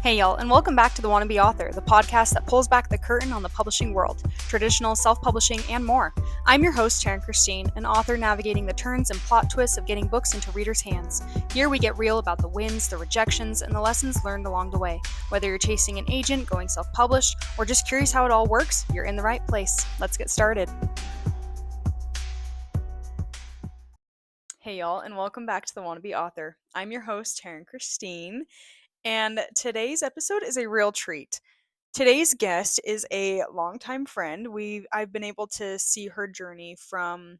Hey y'all, and welcome back to the Wannabe Author, the podcast that pulls back the curtain on the publishing world, traditional, self-publishing, and more. I'm your host, Taryn Christine, an author navigating the turns and plot twists of getting books into readers' hands. Here we get real about the wins, the rejections, and the lessons learned along the way. Whether you're chasing an agent, going self-published, or just curious how it all works, you're in the right place. Let's get started. Hey y'all, and welcome back to the Wannabe Author. I'm your host, Taryn Christine. And today's episode is a real treat. Today's guest is a longtime friend. I've been able to see her journey from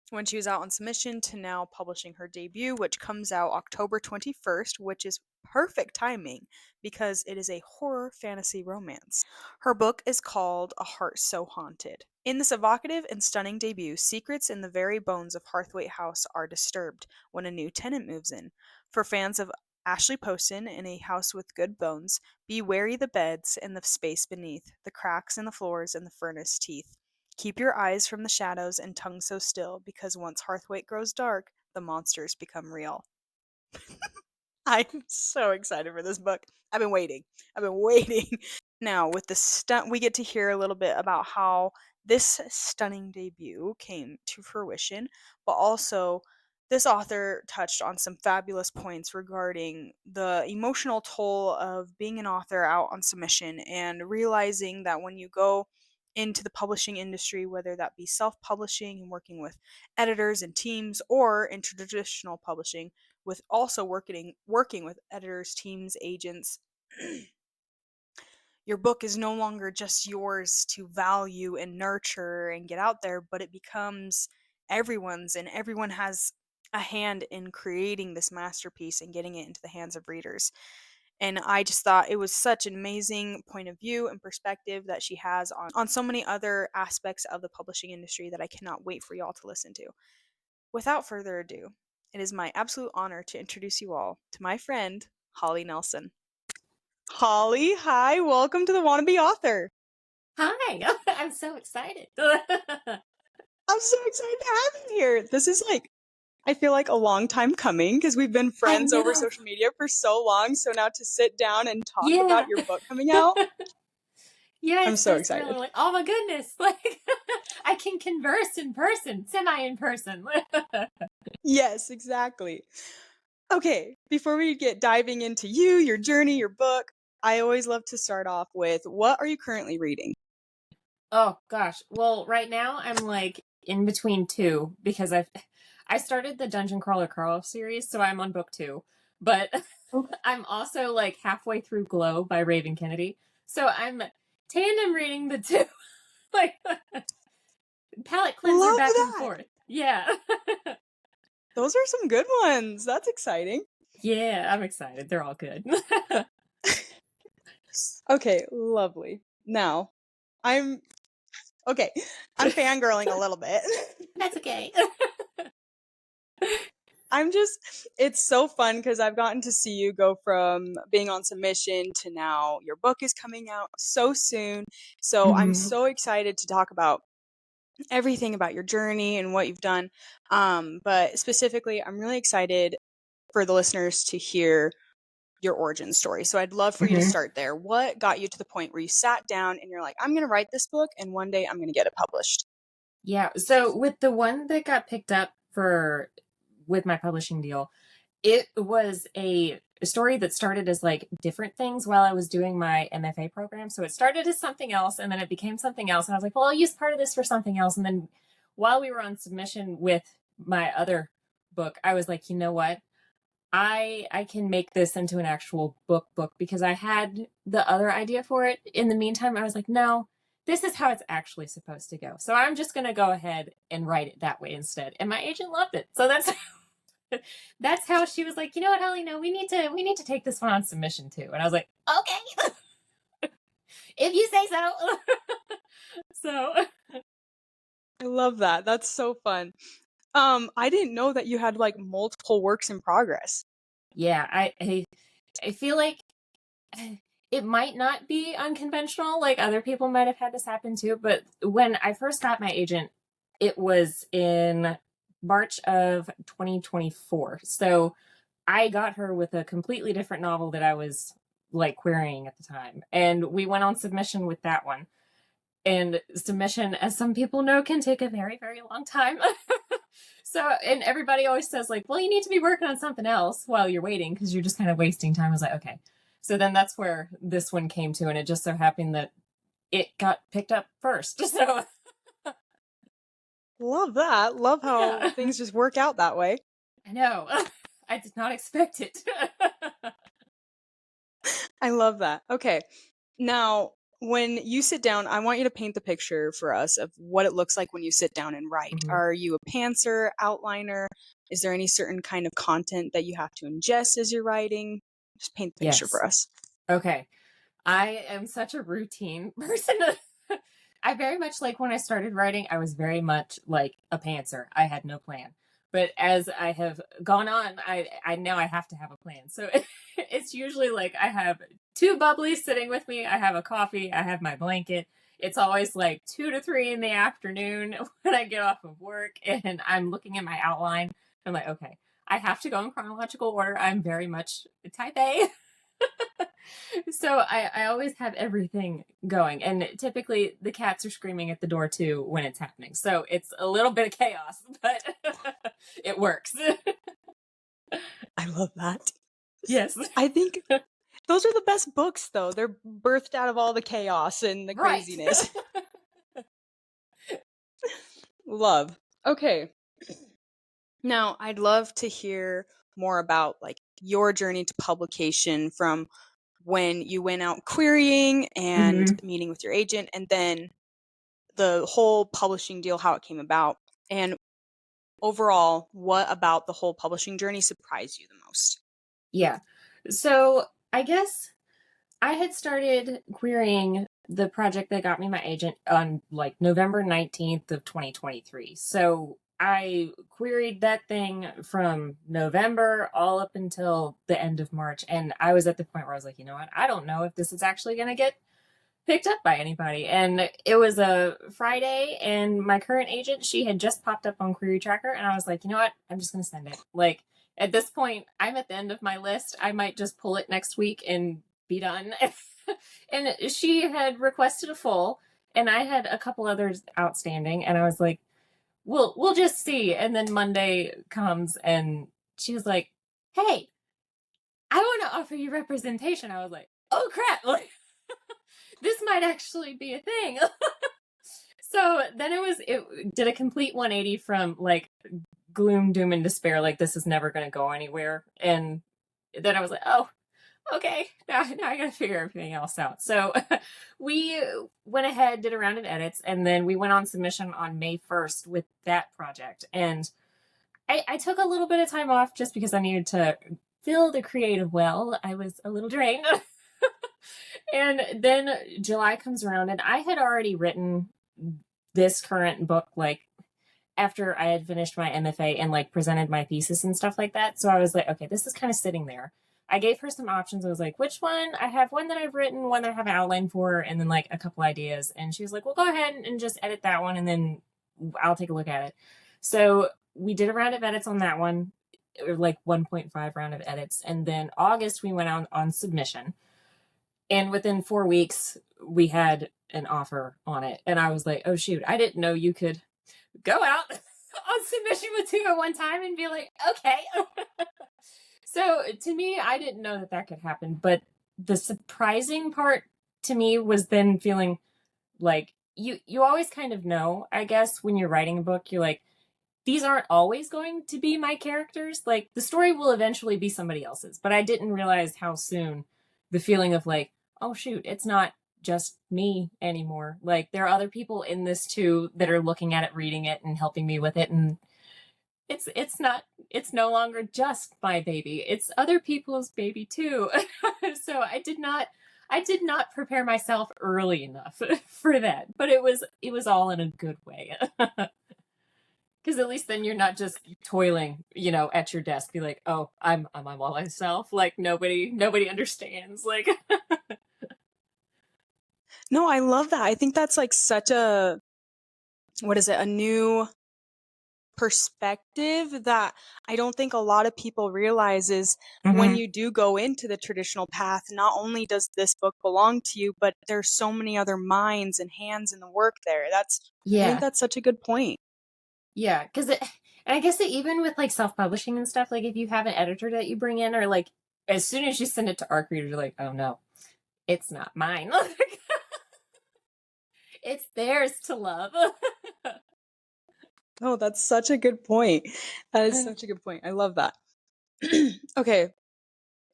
when she was out on submission to now publishing her debut, which comes out October 21st, which is perfect timing because it is a horror fantasy romance. Her book is called A Heart So Haunted. In this evocative and stunning debut, secrets in the very bones of Harthwaite House are disturbed when a new tenant moves in. For fans of Ashley Poston in A House with Good Bones, be wary the beds and the space beneath, the cracks in the floors and the furnace teeth. Keep your eyes from the shadows and tongue so still, because once Harthwaite grows dark, the monsters become real. I'm so excited for this book. I've been waiting. Now, with the we get to hear a little bit about how this stunning debut came to fruition, but also this author touched on some fabulous points regarding the emotional toll of being an author out on submission and realizing that when you go into the publishing industry, whether that be self-publishing and working with editors and teams, or into traditional publishing with also working with editors, teams, agents, your book is no longer just yours to value and nurture and get out there, but it becomes everyone's, and everyone has a hand in creating this masterpiece and getting it into the hands of readers. And I just thought it was such an amazing point of view and perspective that she has on so many other aspects of the publishing industry that I cannot wait for y'all to listen to. Without further ado, it is my absolute honor to introduce you all to my friend, Hollie Nelson. Hollie, hi, welcome to the Wannabe Author. Hi, I'm so excited. I'm so excited to have you here. This is I feel like a long time coming because we've been friends over social media for so long. So now to sit down and talk about your book coming out. Yeah, I'm so excited. Like, oh my goodness. Like I can converse in person, semi in person. Yes, exactly. Okay, before we get diving into you, your journey, your book, I always love to start off with, what are you currently reading? Oh gosh. Well, right now I'm like in between two because I started the Dungeon Crawler Carl series, so I'm on book 2. But I'm also like halfway through Glow by Raven Kennedy. So I'm tandem reading the two. Like palette cleanser Love back that. and forth. Yeah. Those are some good ones. That's exciting. Yeah, I'm excited. They're all good. Okay, lovely. Now, I'm fangirling a little bit. That's okay. It's so fun because I've gotten to see you go from being on submission to now your book is coming out so soon. So I'm so excited to talk about everything about your journey and what you've done. But specifically, I'm really excited for the listeners to hear your origin story. So I'd love for you to start there. What got you to the point where you sat down and you're like, I'm going to write this book and one day I'm going to get it published? Yeah. So with the one that got picked up with my publishing deal, it was a story that started as like different things while I was doing my MFA program. So it started as something else and then it became something else. And I was like, well, I'll use part of this for something else. And then while we were on submission with my other book, I was like, you know what? I can make this into an actual book because I had the other idea for it. In the meantime, I was like, no, this is how it's actually supposed to go. So I'm just going to go ahead and write it that way instead. And my agent loved it. So that's how she was like, you know what, Hollie, no, we need to take this one on submission too. And I was like, okay, if you say so. So I love that. That's so fun. I didn't know that you had like multiple works in progress. Yeah, I feel like it might not be unconventional. Like other people might have had this happen too. But when I first got my agent, it was in March of 2024. So I got her with a completely different novel that I was like querying at the time. And we went on submission with that one. And submission, as some people know, can take a very, very long time. So, and everybody always says, like, well, you need to be working on something else while you're waiting because you're just kind of wasting time. I was like, okay. So then that's where this one came to. And it just so happened that it got picked up first. So, Love that. Love how yeah, things just work out that way. I know. I did not expect it. I love that. Okay. Now, when you sit down, I want you to paint the picture for us of what it looks like when you sit down and write. Mhm. Are you a pantser, outliner? Is there any certain kind of content that you have to ingest as you're writing? Just paint the picture Yes. for us. Okay. I am such a routine person. I very much like when I started writing, I was very much like a pantser. I had no plan. But as I have gone on, I now I have to have a plan. So it's usually like I have two bubblies sitting with me, I have a coffee, I have my blanket. It's always like 2 to 3 in the afternoon when I get off of work and I'm looking at my outline. I'm like, okay, I have to go in chronological order. I'm very much type A. So I always have everything going. And typically the cats are screaming at the door too when it's happening. So it's a little bit of chaos, but it works. I love that. Yes. I think those are the best books, though. They're birthed out of all the chaos and the Right. craziness. Love. Okay. Now, I'd love to hear more about like your journey to publication from when you went out querying and Mhm. meeting with your agent, and then the whole publishing deal, how it came about. And overall, what about the whole publishing journey surprised you the most? Yeah. So I guess I had started querying the project that got me my agent on like November 19th of 2023. So I queried that thing from November all up until the end of March. And I was at the point where I was like, you know what? I don't know if this is actually going to get picked up by anybody. And it was a Friday, and my current agent, she had just popped up on Query Tracker, and I was like, you know what? I'm just going to send it. Like, at this point, I'm at the end of my list. I might just pull it next week and be done. And she had requested a full, and I had a couple others outstanding, and I was like, we'll just see. And then Monday comes, and she was like, hey, I want to offer you representation. I was like, oh crap, like this might actually be a thing. So then it did a complete 180 from like gloom, doom, and despair, like this is never going to go anywhere. And then I was like, oh, okay, now I got to figure everything else out. So we went ahead, did a round of edits, and then we went on submission on May 1st with that project. And I took a little bit of time off just because I needed to fill the creative well. I was a little drained. And then July comes around, and I had already written this current book like after I had finished my MFA and like presented my thesis and stuff like that. So I was like, okay, this is kind of sitting there. I gave her some options. I was like, which one? I have one that I've written, one that I have an outline for, and then like a couple ideas. And she was like, well, go ahead and just edit that one, and then I'll take a look at it. So we did a round of edits on that one, or like 1.5 round of edits. And then August, we went on submission. And within 4 weeks, we had an offer on it. And I was like, oh, shoot, I didn't know you could go out on submission with two at one time and be like, okay. So to me, I didn't know that could happen. But the surprising part to me was then feeling like you always kind of know, I guess, when you're writing a book, you're like, these aren't always going to be my characters. Like the story will eventually be somebody else's. But I didn't realize how soon the feeling of like, oh shoot, it's not just me anymore. Like there are other people in this too that are looking at it, reading it, and helping me with it. And it's no longer just my baby. It's other people's baby too. So I did not prepare myself early enough for that. But it was all in a good way. Because at least then you're not just toiling, at your desk. Be like, oh, I'm by myself. Like nobody understands. Like, No, I love that. I think that's like such a, what is it, a new perspective that I don't think a lot of people realize is when Hmm. you do go into the traditional path, not only does this book belong to you, but there's so many other minds and hands in the work there. I think Yeah. that's such a good point. Yeah. And I guess that even with like self-publishing and stuff, like if you have an editor that you bring in, or like as soon as you send it to ARC readers, you're like, oh no, it's not mine. It's theirs to love. Oh, that's such a good point. That is such a good point. I love that. Okay,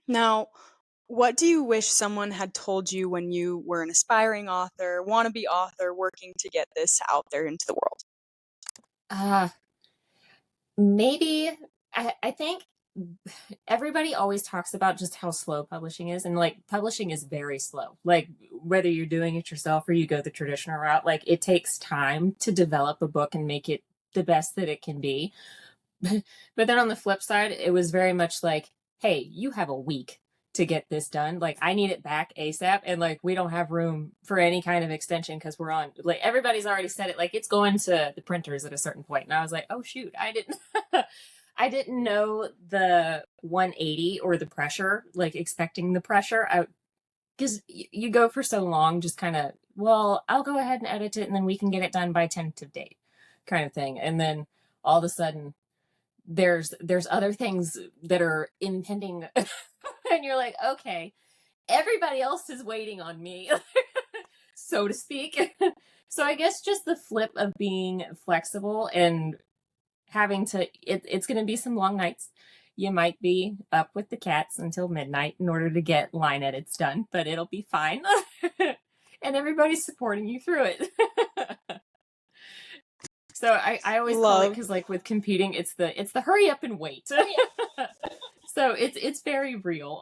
now, what do you wish someone had told you when you were an aspiring author, wannabe author, working to get this out there into the world? uh Maybe I think everybody always talks about just how slow publishing is, and like publishing is very slow. Like whether you're doing it yourself or you go the traditional route, like it takes time to develop a book and make it the best that it can be. But then on the flip side, it was very much like, hey, you have a week to get this done. Like I need it back ASAP, and like we don't have room for any kind of extension because we're on, like, everybody's already said it, like it's going to the printers at a certain point. And I was like, oh shoot, I didn't I didn't know the 180 or the pressure, like expecting the pressure. I Because you go for so long just kind of, well, I'll go ahead and edit it and then we can get it done by tentative date kind of thing. And then all of a sudden there's other things that are impending. And you're like, okay, everybody else is waiting on me, so to speak. So I guess just the flip of being flexible and having to, it's going to be some long nights. You might be up with the cats until midnight in order to get line edits done, but it'll be fine. And everybody's supporting you through it. So I always call it, Love. because like with computing, it's the hurry up and wait. So it's very real.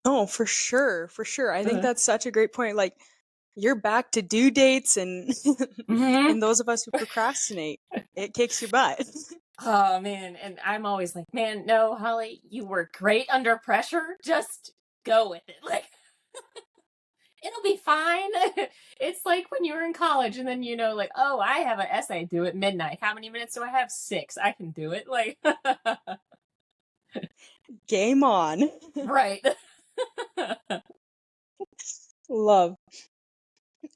Oh, for sure, for sure. I think Uh, that's such a great point. Like, you're back to due dates and mhm. and those of us who procrastinate, it kicks your butt. Oh man, and I'm always like, man, no, Holly, you were great under pressure. Just go with it. Like it'll be fine. It's like when you were in college and then like, oh, I have an essay due at midnight. How many minutes do I have? 6. I can do it. Like Game on. right. Love.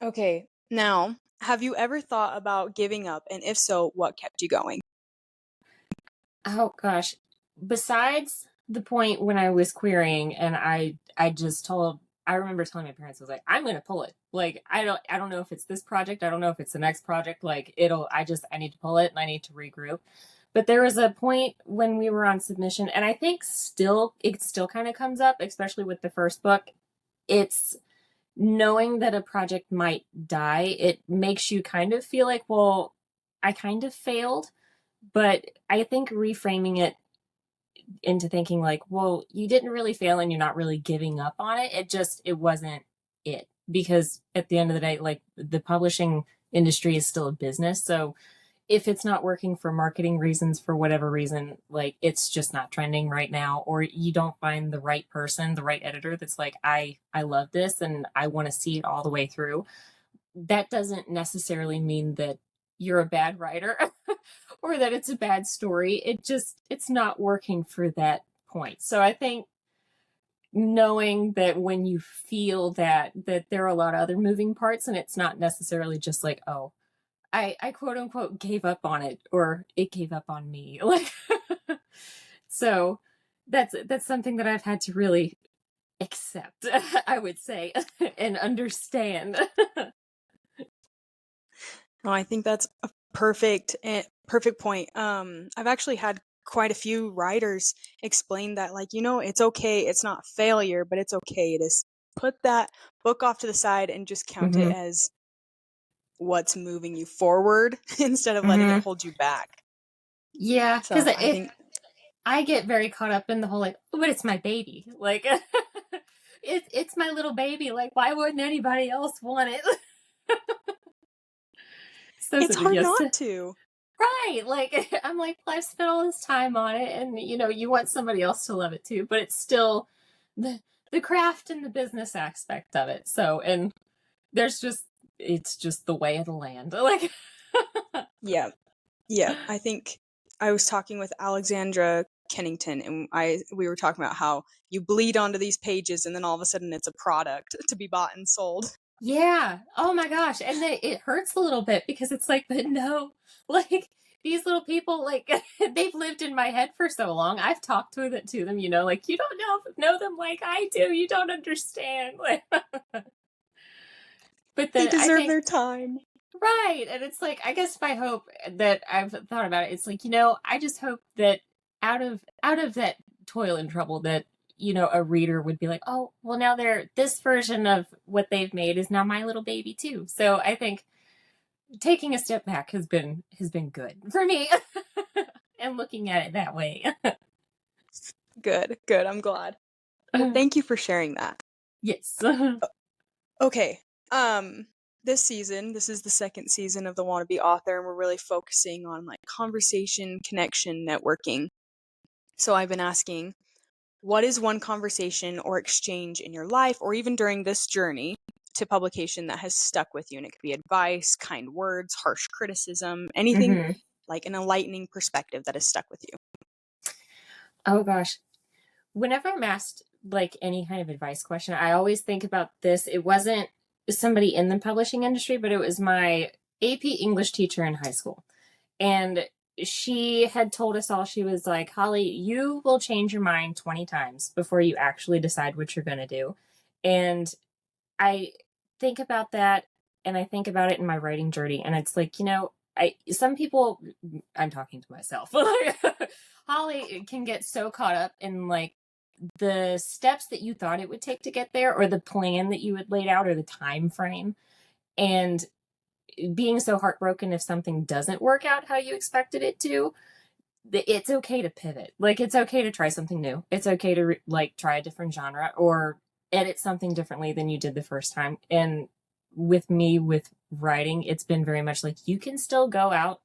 Okay, now, have you ever thought about giving up? And if so, what kept you going? Oh gosh. Besides the point when I was querying and I just told, I remember telling my parents, I was like, I'm gonna pull it. Like I don't know if it's this project, I don't know if it's the next project. Like I need to pull it and I need to regroup. But there was a point when we were on submission, and I think it still kind of comes up, especially with the first book. It's knowing that a project might die. It makes you kind of feel like, well, I kind of failed. But I think reframing it into thinking like, well, you didn't really fail and you're not really giving up on it. It wasn't it. Because at the end of the day, like the publishing industry is still a business. So if it's not working for marketing reasons, for whatever reason, like it's just not trending right now, or you don't find the right person, the right editor that's like, I love this and I want to see it all the way through, that doesn't necessarily mean that you're a bad writer or that it's a bad story. It's not working for that point. So I think knowing that when you feel that there are a lot of other moving parts and it's not necessarily just like, oh, I quote unquote gave up on it or it gave up on me. Like so that's something that I've had to really accept, I would say, and understand. Oh, I think that's a perfect point. I've actually had quite a few writers explain that, like, it's okay, it's not failure, but it's okay to put that book off to the side and just count it Hmm. as what's moving you forward instead of letting it Hmm. hold you back. Yeah, because So I think I get very caught up in the whole like, "Oh, but it's my baby. Like it's my little baby. Like, why wouldn't anybody else want it?" So it's hard yes. not to. Right. Like I'm like, well, I've spent all this time on it and you want somebody else to love it too, but it's still the the craft and the business aspect of it. So and there's just it's just the way of the land. Like Yeah. Yeah, I think I was talking with Alexandra Kennington, and we were talking about how you bleed onto these pages, and then all of a sudden it's a product to be bought and sold. Yeah. Oh my gosh. And then it hurts a little bit because it's like, but no, like these little people, like they've lived in my head for so long. I've talked to them, like you don't know them like I do. You don't understand. Like, but They then I deserve think their time. right. And it's like, I guess my hope that I've thought about it, it's like, I just hope that out of that toil and trouble that, a reader would be like, oh, well now this version of what they've made is now my little baby too. So I think taking a step back has been good for me and looking at it that way. Good, good. I'm glad. Well, thank you for sharing that. Yes. Okay. Um, this is the second season of the Wannabe Author, and we're really focusing on like conversation, connection, networking. So I've been asking, what is one conversation or exchange in your life, or even during this journey to publication, that has stuck with you? And it could be advice, kind words, harsh criticism, anything Hmm. like an enlightening perspective that has stuck with you. Oh gosh. Whenever I'm asked like any kind of advice question, I always think about this. It wasn't somebody in the publishing industry, but it was my AP English teacher in high school. And she had told us all, she was like, Holly, you will change your mind 20 times before you actually decide what you're going to do. And I think about that, and I think about it in my writing journey. And it's like, some people, I'm talking to myself, Holly can get so caught up in like the steps that you thought it would take to get there, or the plan that you had laid out, or the time frame, and being so heartbroken if something doesn't work out how you expected it to. It's okay to pivot. Like, it's okay to try something new. It's okay to like try a different genre or edit something differently than you did the first time. And with me, with writing, it's been very much like you can still go out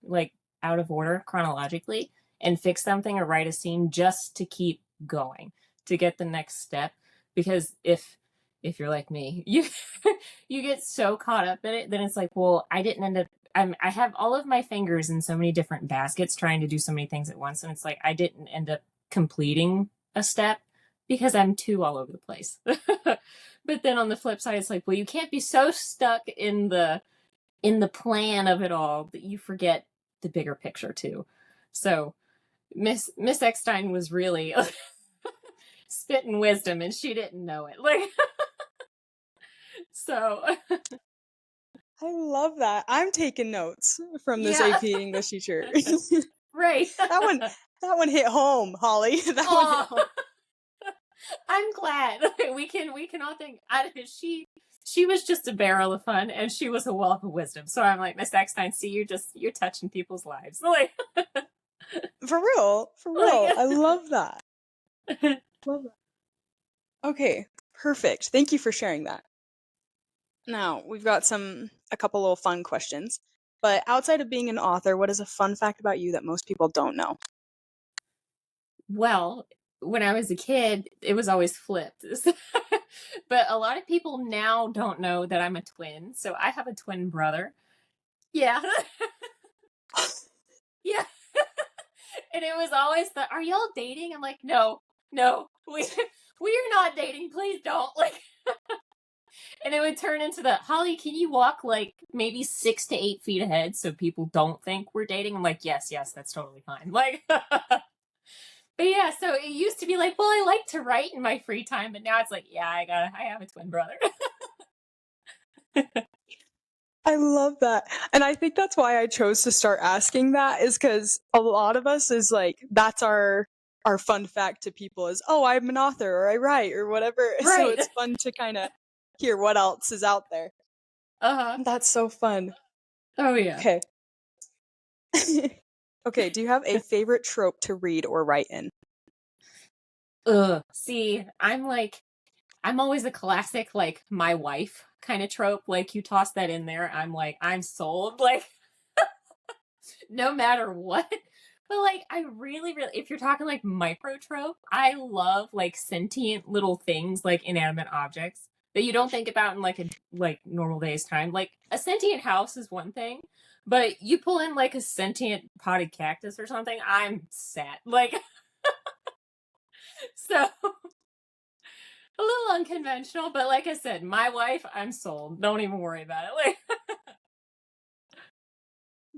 of order chronologically and fix something or write a scene just to keep going, to get the next step. Because if you're like me, you you get so caught up in it, then it's like, well, I didn't end up. I have all of my fingers in so many different baskets trying to do so many things at once, and it's like I didn't end up completing a step because I'm too all over the place. But then on the flip side, it's like, well, you can't be so stuck in the plan of it all that you forget the bigger picture too. So Miss Eckstein was really spitting wisdom, and she didn't know it. Like, so I love that. I'm taking notes from this yeah, AP English teacher. right. that one that one hit home, Holly. That one hit home. Oh, I'm glad. We can all think she was just a barrel of fun, and she was a wealth of wisdom. So I'm like, Miss Eckstein, see, you're touching people's lives. Like, For real. For real. like I love that. Love that. Okay, perfect. Thank you for sharing that. Now, we've got a couple little fun questions. But outside of being an author, what is a fun fact about you that most people don't know? well, when I was a kid, it was always flipped. But a lot of people now don't know that I'm a twin. So I have a twin brother. Yeah. Yeah. And it was always are y'all dating? I'm like, no, no, we are not dating. Please don't. Like, and it would turn into Holly, can you walk like maybe 6 to 8 feet ahead so people don't think we're dating? I'm like, yes, that's totally fine. Like, but yeah, so it used to be like, well, I like to write in my free time, but now it's like, yeah, I have a twin brother. I love that. And I think that's why I chose to start asking that, is because a lot of us is like, that's our fun fact to people is, oh, I'm an author or I write or whatever. So Right. it's fun to kind of hear what else is out there. Uh-huh. That's so fun. Oh yeah. Okay. Okay, do you have a favorite trope to read or write in? Ugh. See, I'm always a classic, like my wife kind of trope. Like, you toss that in there, I'm like, I'm sold. Like, no matter what. But like, I really, really, if you're talking like micro trope, I love like sentient little things, like inanimate objects that you don't think about in like a normal day's time. Like, a sentient house is one thing, But you pull in like a sentient potted cactus or something, I'm sad. Like, so a little unconventional, but like I said, my wife, I'm sold. Don't even worry about it. Like,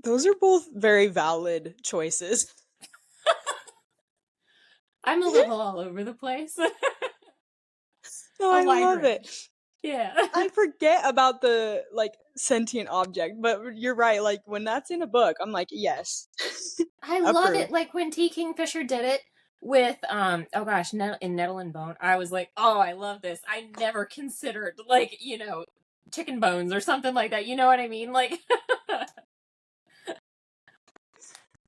Those are both very valid choices. I'm a little all over the place. No, A I wide love it. range. Yeah. I forget about the like sentient object, but you're right. Like when that's in a book, I'm like, yes, I love approve. it. Like when T. Kingfisher did it with oh gosh, in Nettle and Bone, I was like, oh, I love this. I never considered like, chicken bones or something like that. You know what I mean? Like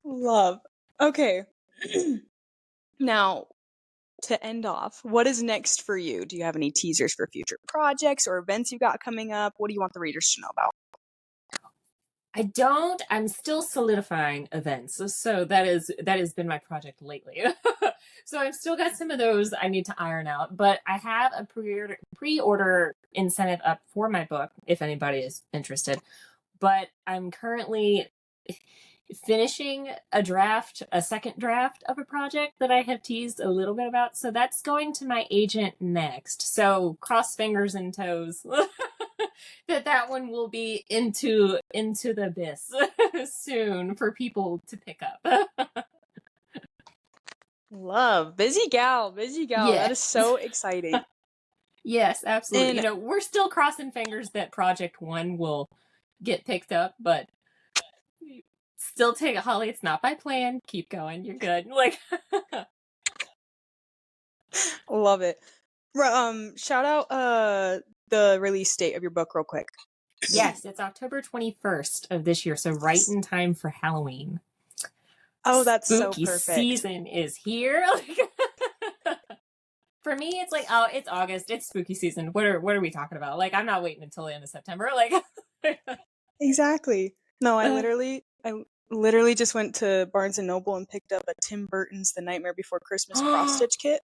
Love. Okay. Now, to end off, what is next for you? Do you have any teasers for future projects or events you got coming up? What do you want the readers to know about? I don't. I'm still solidifying events. So that has been my project lately. So I've still got some of those I need to iron out, but I have a pre-order incentive up for my book if anybody is interested. But I'm currently finishing a second draft of a project that I have teased a little bit about. So that's going to my agent next. So cross fingers and toes that one will be into the abyss soon for people to pick up. Love. Busy gal. Busy gal. That is Yes. so exciting. Yes, absolutely. And We're still crossing fingers that project one will get picked up, but still take it, Holly. It's not by plan. Keep going. You're good. Like, love it. Shout out the release date of your book real quick. yes, it's October 21st of this year, so right in time for Halloween. Oh, that's Spooky so perfect. season is here. For me, it's like, oh, it's August. It's spooky season. What are we talking about? Like, I'm not waiting until the end of September. Like, Exactly. No, I literally just went to Barnes and Noble and picked up a Tim Burton's The Nightmare Before Christmas cross stitch kit.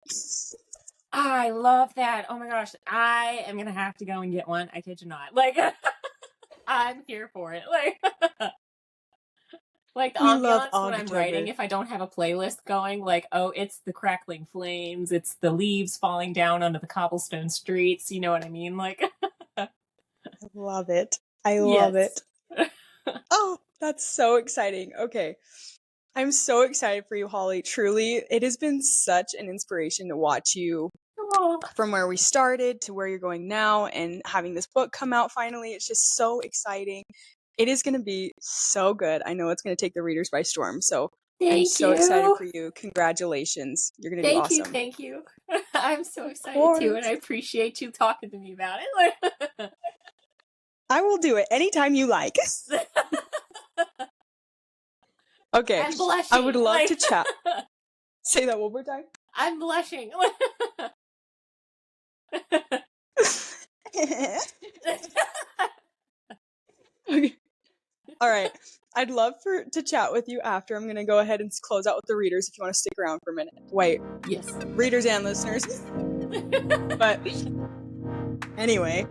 I love that. Oh my gosh, I am gonna have to go and get one. I kid you not. Like, I'm here for it. Like the We love ambiance when I'm writing, Ogtober. if I don't have a playlist going, like, oh, it's the crackling flames, it's the leaves falling down onto the cobblestone streets. You know what I mean? Like, I love it. I love it. Oh, that's so exciting. Okay. I'm so excited for you, Holly. Truly, it has been such an inspiration to watch you Oh, from where we started to where you're going now and having this book come out finally. It's just so exciting. It is going to be so good. I know it's going to take the readers by storm. So I'm so excited for you. Congratulations. You're going to do awesome. Thank you. I'm so excited too, and I appreciate you talking to me about it. I will do it anytime you like. Okay. I'm blushing. I would love to chat. Say that one more time. I'm blushing. Okay. All right. I'd love to chat with you after. I'm going to go ahead and close out with the readers if you want to stick around for a minute. Wait. Yes. Readers and listeners. But anyway.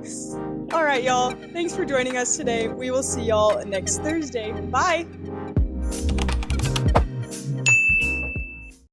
All right, y'all. Thanks for joining us today. We will see y'all next Thursday. Bye.